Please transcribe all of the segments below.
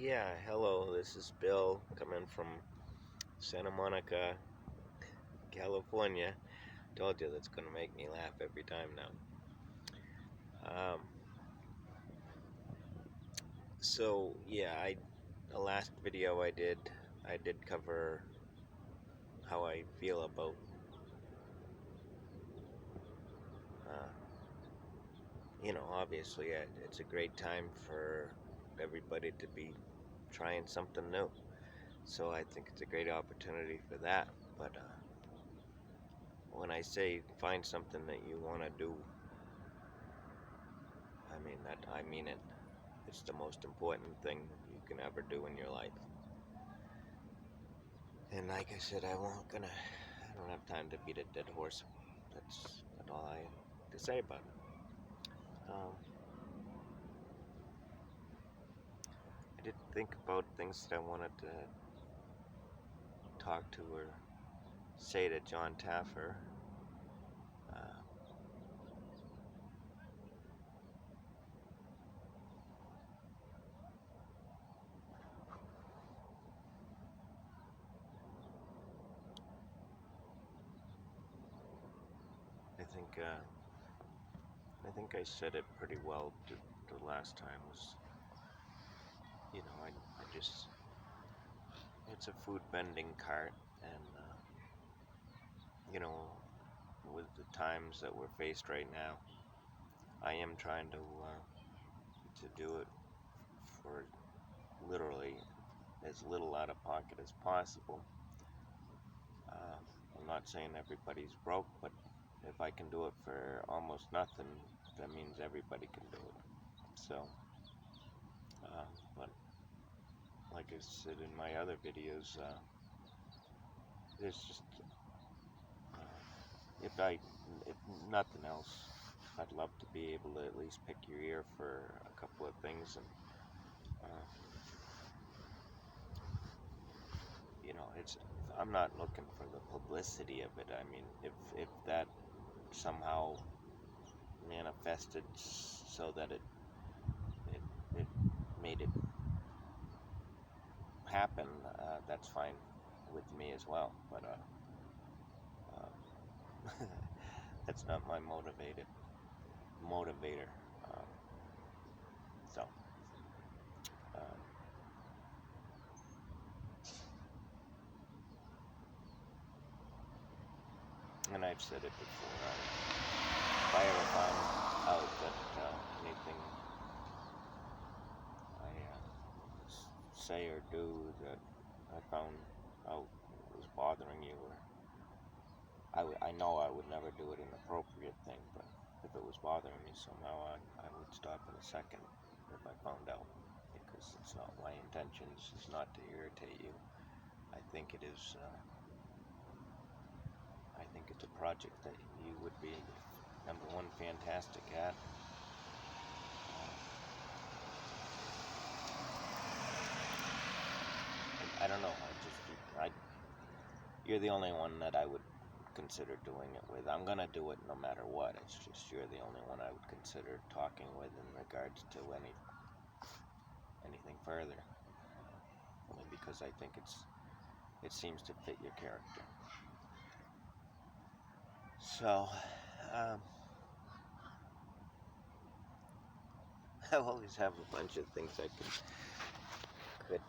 Yeah, hello, this is Bill coming from Santa Monica, California. Told you that's going to make me laugh every time now. Um, the last video I did cover how I feel about, uh, obviously it's a great time for everybody to be trying something new. So I think it's a great opportunity for that. But when I say find something that you want to do, I mean it. It's the most important thing you can ever do in your life. And like I said, I don't have time to beat a dead horse. That's all I have to say about it. Um, I did think about things that I wanted to talk to or say to John Taffer. Uh, I think uh, I think I said it pretty well the last time. Was I just it's a food vending cart, and you know with the times that we're faced right now, I am trying to do it for literally as little out of pocket as possible. Uh, I'm not saying everybody's broke, but if I can do it for almost nothing, that means everybody can do it. So, but like I said in my other videos, there's just uh, if I if nothing else, I'd love to be able to at least pick your ear for a couple of things and. Uh, it's I'm not looking for the publicity of it. I mean, if that somehow manifested so that it it made it happen, that's fine with me as well. But uh, that's not my motivator. Um, so, um, and I've said it before. If I ever found out that anything I say or do that I found out was bothering you, or I know I would never do it an appropriate thing, but if it was bothering me somehow, I would stop in a second if I found out, because it's not my intentions. It's not to irritate you. I think it is. I think it's a project that you would be number one fantastic at. I don't know. You're the only one that I would consider doing it with. I'm gonna do it no matter what. It's just you're the only one I would consider talking with in regards to anything further. Only because I think it seems to fit your character. So, um, I always have a bunch of things I could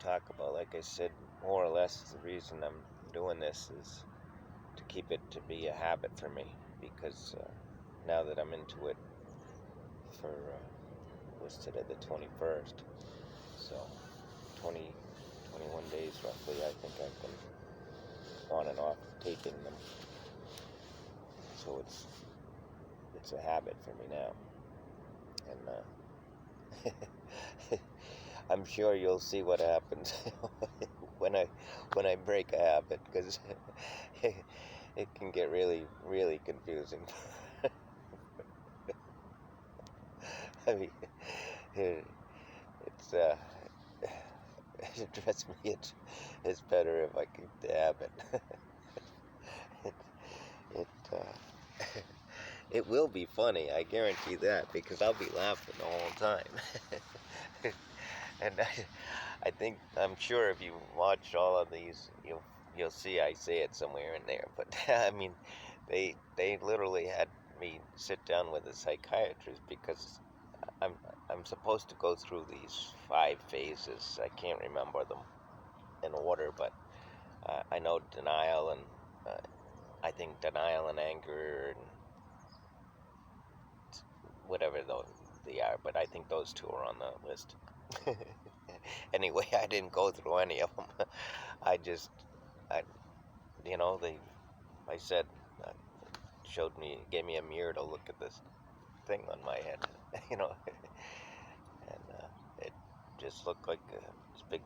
talk about. Like I said, more or less the reason I'm doing this is to keep it to be a habit for me, because now that I'm into it for was today the 21st, so 20 21 days roughly, I think I've been on and off taping them, so it's a habit for me now. And I'm sure you'll see what happens when I break a habit, because it can get really, really confusing. I mean, it's trust me, it's better if I keep the habit. it it uh, It will be funny, I guarantee that, because I'll be laughing the whole time. And I think I'm sure if you watch all of these, you'll see I say it somewhere in there. But I mean, they literally had me sit down with a psychiatrist because I'm I'm supposed to go through these 5 phases. I can't remember them in order, but I know denial and uh, I think denial and anger and whatever they are, but I think those two are on the list. Anyway, I didn't go through any of them. I just, I, they, I said, uh, gave me a mirror to look at this thing on my head, you know, and it just looked like this big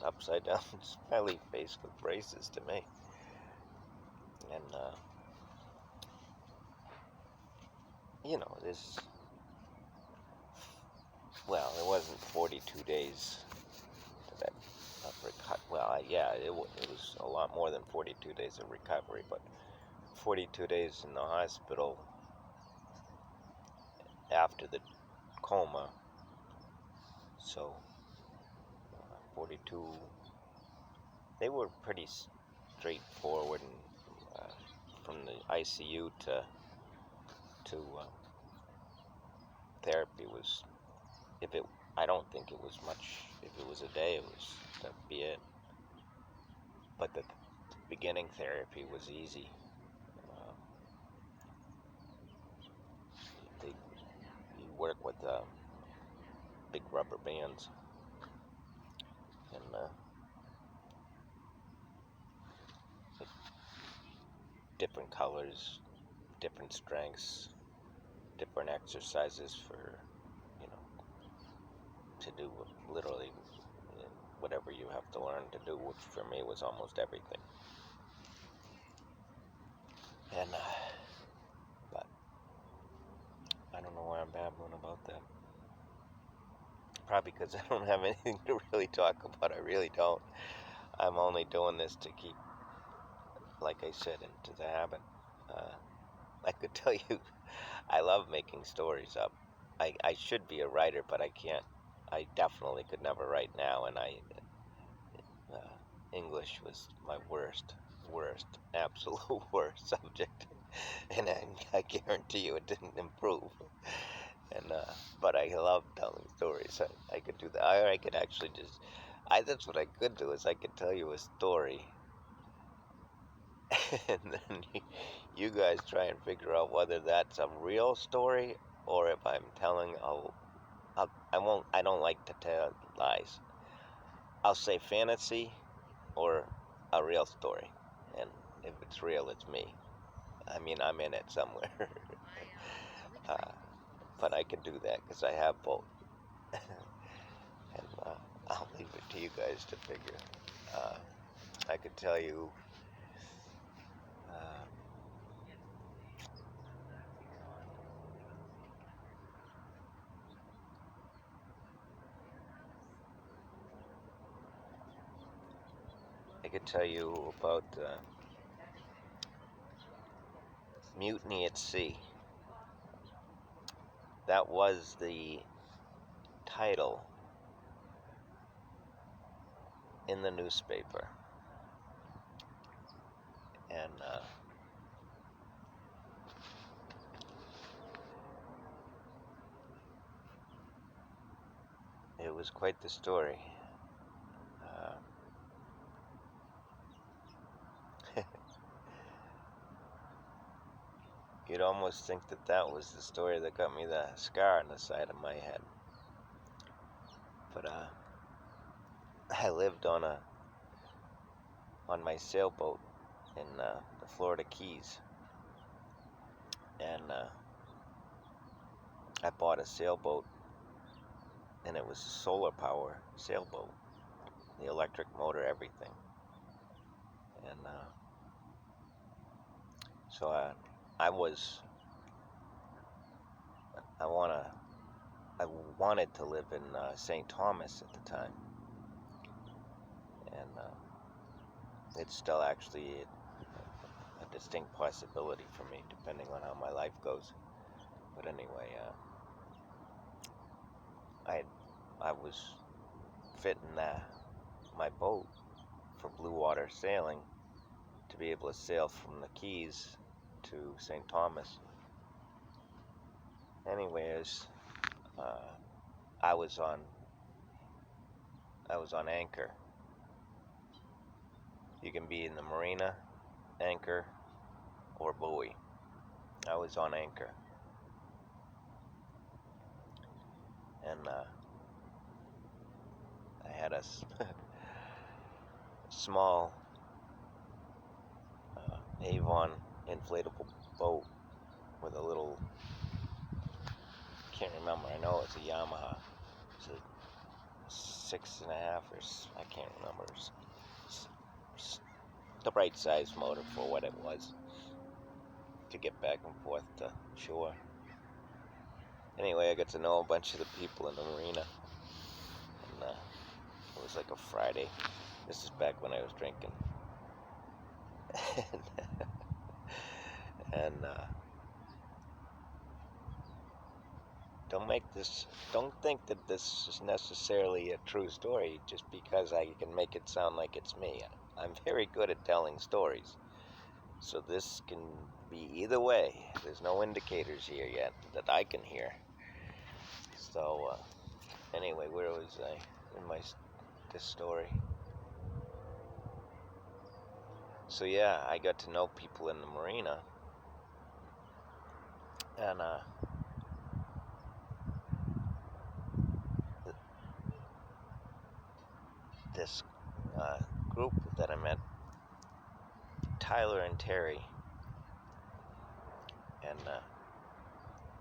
upside down smiley face with braces to me. And, this, well, it wasn't 42 days that of recovery. Well, yeah, it was a lot more than 42 days of recovery, but 42 days in the hospital after the coma. So 42. They were pretty straightforward, and from the ICU to therapy was, if it. I don't think it was much. If it was a day, that'd be it. But the beginning therapy was easy. Uh, you work with big rubber bands and different colors, different strengths, different exercises for, you know, to do literally whatever you have to learn to do, which for me was almost everything. And, but I don't know why I'm babbling about that. Probably because I don't have anything to really talk about. I really don't. I'm only doing this to keep, like I said, into the habit. Uh, I could tell you, I love making stories up. I should be a writer, but I can't. I definitely could never write now, and uh, English was my worst, absolute worst subject, and I guarantee you it didn't improve. And but I love telling stories. I could do that. I could actually just. That's what I could do is I could tell you a story, and then you guys try and figure out whether that's a real story or if I'm telling I won't. I don't like to tell lies. I'll say fantasy or a real story, and if it's real, it's me. I mean, I'm in it somewhere. uh, but I can do that because I have both, and I'll leave it to you guys to figure. Uh, I could tell you. Uh, I could tell you about Mutiny at Sea. That was the title in the newspaper, and it was quite the story. Uh, you'd almost think that was the story that got me the scar on the side of my head. But I lived on my sailboat in the Florida Keys, and I bought a sailboat, and it was a solar power sailboat, the electric motor, everything. And so I was I wanna I wanted to live in St. Thomas at the time, and it's still actually a distinct possibility for me, depending on how my life goes. But anyway, I was fitting my boat for blue water sailing to be able to sail from the Keys to St. Thomas. Anyways, I was on anchor. You can be in the marina, anchor, or buoy. I was on anchor, and I had a small Avon inflatable boat with a little, can't remember, I know it's a Yamaha. It's a 6.5 or I can't remember. The right size motor for what it was to get back and forth to shore. Anyway, I got to know a bunch of the people in the marina, and it was like a Friday. This is back when I was drinking. and don't think that this is necessarily a true story just because I can make it sound like it's me. I'm very good at telling stories, so this can be either way. There's no indicators here yet that I can hear. So anyway, where was I in this story? So yeah, I got to know people in the marina, and this group that I met, Tyler and Terry, and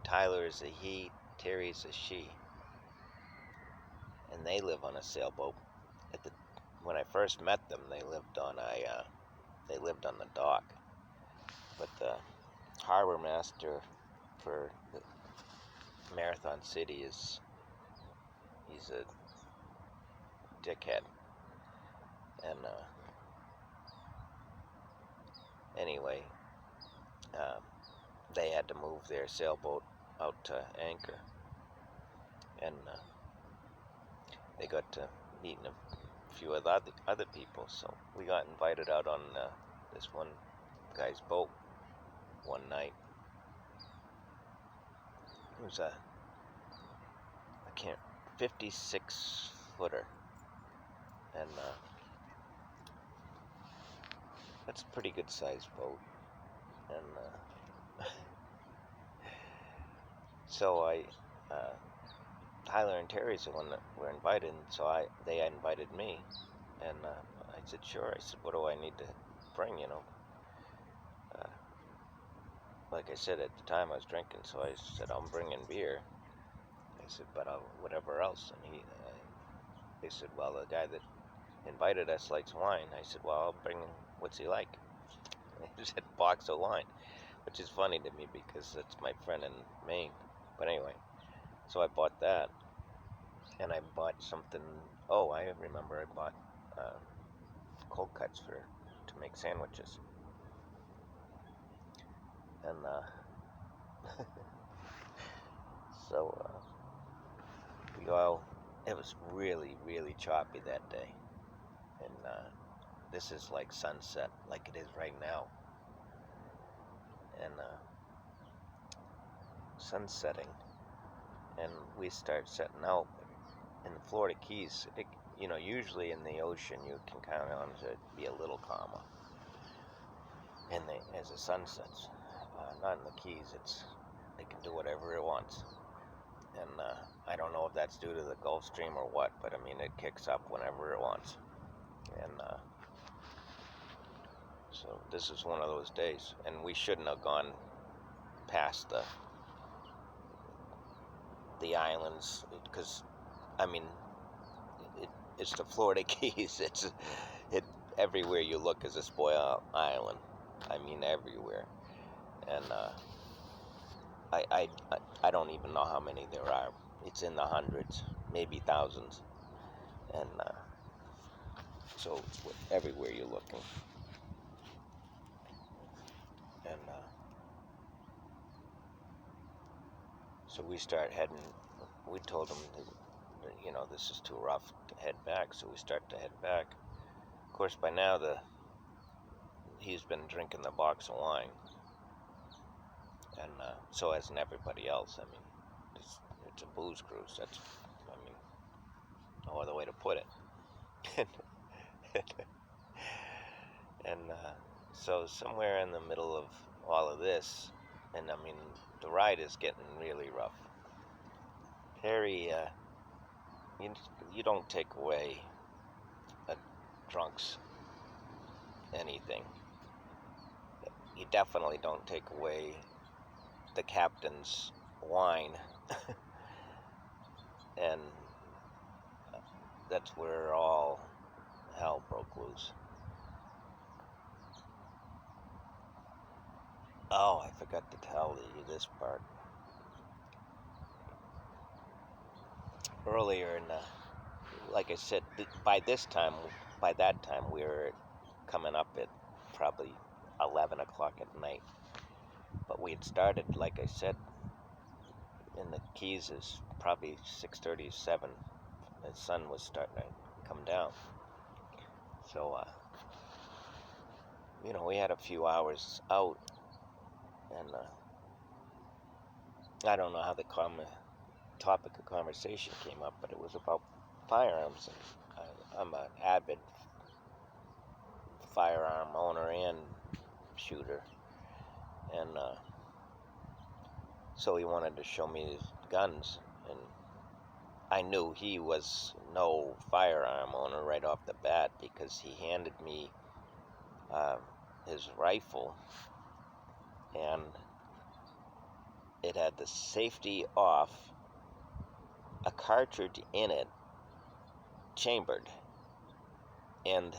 Tyler is a he, Terry's a she, and they live on a sailboat. When I first met them, they lived on the dock, but the harbor master for Marathon City he's a dickhead, and anyway, they had to move their sailboat out to anchor, and they got to meeting a few of the other people, so we got invited out on this one guy's boat one night. It was a 56 footer, and that's a pretty good sized boat. And so Tyler and Terry's the one that were invited, and so they invited me, and I said sure. I said, what do I need to bring, like I said, at the time I was drinking, so I said I'm bringing beer. I said, but whatever else. And they said, well, the guy that invited us likes wine. I said, well, I'll bring him. What's he like? He said box of wine, which is funny to me because that's my friend in Maine. But anyway, so I bought that, and I bought something. Oh, I remember I bought cold cuts to make sandwiches, and so it was really, really choppy that day, and this is like sunset, like it is right now, and sun's setting, and we start setting out in the Florida Keys. Usually in the ocean you can count on to be a little calmer, and as the sun sets, not in the Keys. They can do whatever it wants, and I don't know if that's due to the Gulf Stream or what, but I mean it kicks up whenever it wants, and so this is one of those days, and we shouldn't have gone past the islands, because I mean it's the Florida Keys. Everywhere you look is a spoiled island. I mean everywhere, and I don't even know how many there are. It's in the hundreds, maybe thousands, and so it's everywhere you're looking. So we start heading. We told him that, this is too rough to head back, so we start to head back. Of course, by now he's been drinking the box of wine, and so hasn't everybody else. I mean, it's a booze cruise. No other way to put it. And so somewhere in the middle of all of this, and I mean, the ride is getting really rough. Terry, you don't take away a drunk's anything. You definitely don't take away the captain's wine. And that's where all hell broke loose. Oh, I forgot to tell you this part. Earlier like I said, by that time we were coming up at probably 11 o'clock at night. But we had started, like I said, in the Keys is probably 6:30, 7. The sun was starting to come down. So, we had a few hours out, and I don't know how the topic of conversation came up, but it was about firearms. And I'm an avid firearm owner and shooter, and so he wanted to show me his guns, and I knew he was no firearm owner right off the bat because he handed me his rifle, and it had the safety off, a cartridge in it, chambered, and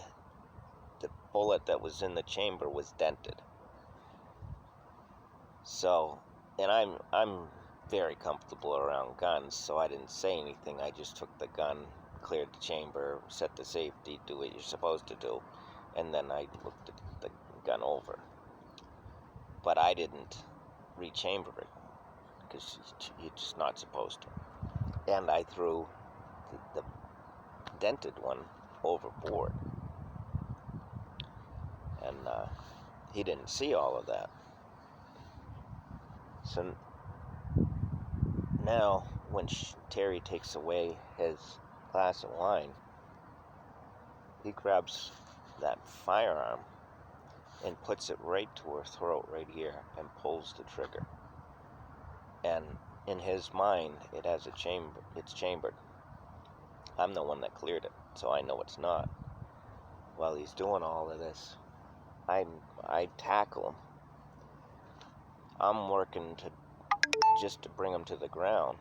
the bullet that was in the chamber was dented. So, and I'm very comfortable around guns, so I didn't say anything. I just took the gun, cleared the chamber, set the safety, do what you're supposed to do, and then I looked at the gun over. But I didn't rechamber it because you're just not supposed to. And I threw the dented one overboard, and he didn't see all of that. So now when Terry takes away his glass of wine, he grabs that firearm and puts it right to her throat right here and pulls the trigger. And in his mind, it has a chamber. It's chambered. I'm the one that cleared it, so I know it's not. While he's doing all of this, I tackle him. I'm working just to bring him to the ground.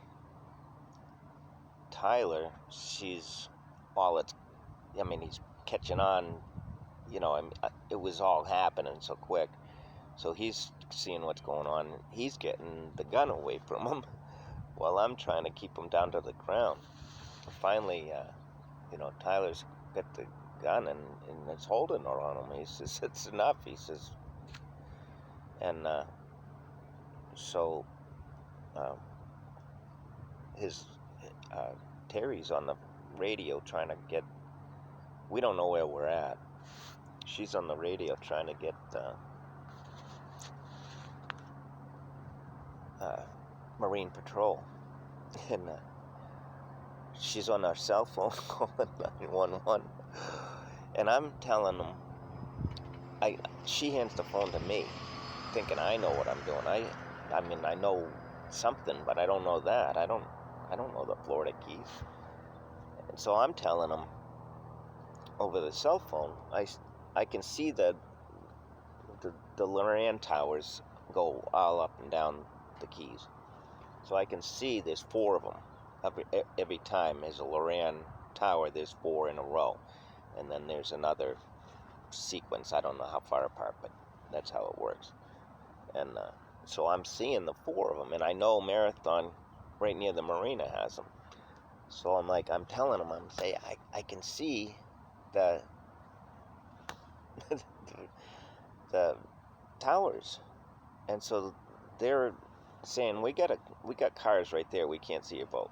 Tyler, he's catching on. It was all happening so quick. So he's seeing what's going on. He's getting the gun away from him while I'm trying to keep him down to the ground. Finally, Tyler's got the gun and it's holding her on him. He says, it's enough. He says, and so Terry's on the radio trying to get, we don't know where we're at. She's on the radio trying to get Marine Patrol, and she's on our cell phone calling 911, and I'm telling them, she hands the phone to me, thinking I know what I'm doing. I know something, but I don't know that. I don't know the Florida Keys, and so I'm telling them over the cell phone. I can see the Loran towers go all up and down the Keys. So I can see there's 4 of them. Every time there's a Loran tower, there's 4 in a row. And then there's another sequence. I don't know how far apart, but that's how it works. And so I'm seeing the 4 of them. And I know Marathon right near the marina has them. So I'm telling them, I can see the the towers. And so they're saying, we got cars right there. We can't see your boat.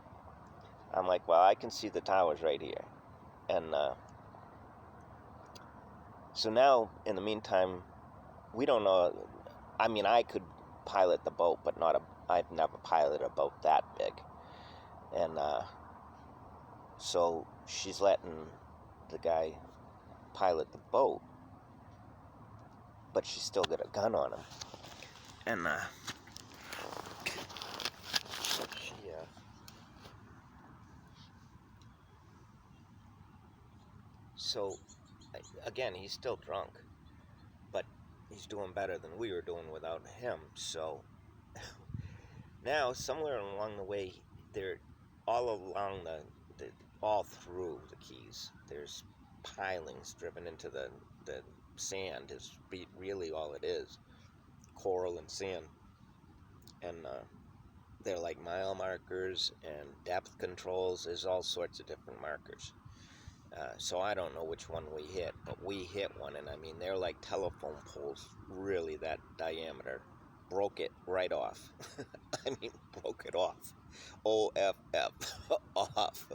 I'm like, well, I can see the towers right here. And so now, in the meantime, we don't know. I mean, I could pilot the boat, but I've never piloted a boat that big. And so she's letting the guy pilot the boat, but she's still got a gun on him. And she, so again, he's still drunk, but he's doing better than we were doing without him. So now, somewhere along the way, they're all along the all through the Keys. There's pilings driven into the sand. Is really all it is, coral and sand, and they're like mile markers and depth controls. There's all sorts of different markers. So I don't know which one we hit, but we hit one, and I mean they're like telephone poles, really that diameter. Broke it right off. I mean, broke it off. OFF off.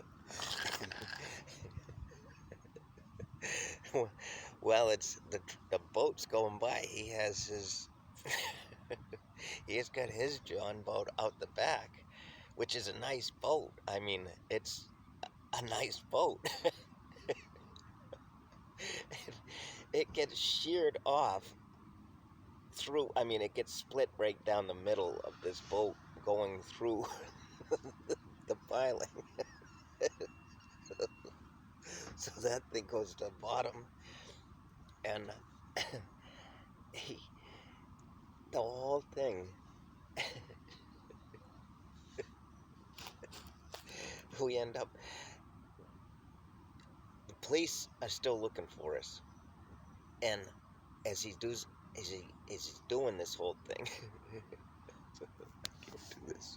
Well, it's the boat's going by. He has his he's got his John boat out the back, which is a nice boat. I mean, it's a nice boat. It gets sheared off through. I mean, it gets split right down the middle of this boat going through the piling. So that thing goes to the bottom, and he, the whole thing, we end up, the police are still looking for us, and as he's doing this whole thing, I can't do this.